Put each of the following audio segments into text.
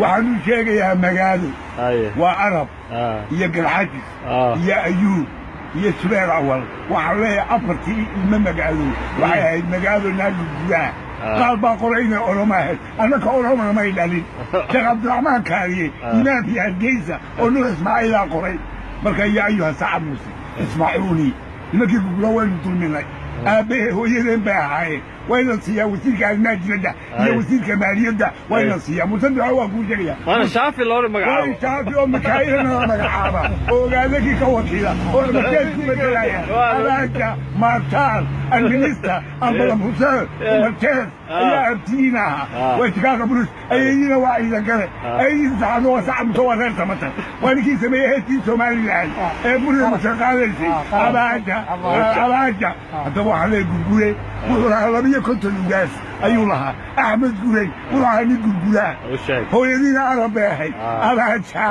waxaan u sheegayaa magaalo waa arab iyo galxajis iyo ayuub iyo subeer awal waxaan leeyahay afartii ilmo magaalo waxay ahayd magaalo naagi gudaha qaal baa qoray inay oromo ahayd annaka oromona may dhalin sheekh cabdiraxmaan kaariye imaamkii hargeysa oo nuux ismaaciilaa qoray marka yaa ayuha sacad muuse ismaaciiluni nimankii gugula waynu dulminay aabbahe hooyadeen bay ahaayeen wayna siiyaa wasiirka arrimaha dibadda iyo wasiirka maaliyadda wayna siiyaa musaddexa waa kuu sheegaya waana shaafi loo magacaabo waa shaafi oo makaayilana la magacaaba oo ogaadakii ka wakiila oo markeed ku bedelaya abaaja maartaal alminista ambalam huseen markeed ayaa abtiyiin ahaa way tikaaga bulus ayayina waa ciidan gale ayayina saxaado waa sacabto waa reer samata waa ninkii sameeyey heestii somaliland ee bulida mashaqaadaysay abaaja haddaba waxaa lee gurgure wuxuu lahaa labiyo konton ugaas ayuu lahaa axmed gurey wuxuu ahaa nin gurguraa hooyadiina arab bay ahayd abaaja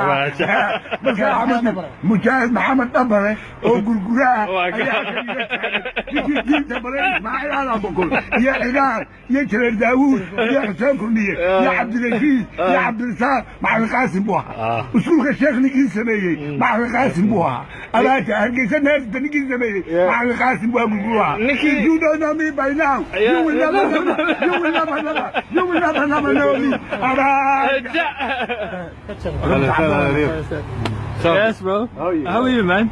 marka mujaahid maxamed dhabare oo gurguraa ayaa ninkii diinta baray ismaaciil ala bokol iyo cigaar iyo jareer daawuud iyo xuseen kurniye iyo cabdirashiid iyo cabdirasaaq maxamed qaasim buu ahaa iskuulka sheekh ninkii sameeyey maxamed qaasim buu ahaa abaaja hargeysa neerta ninkii sameeyey maxamed qaasim waa gurguru ahaa you don't know me by now you will never know me Yes, bro. How are you, man?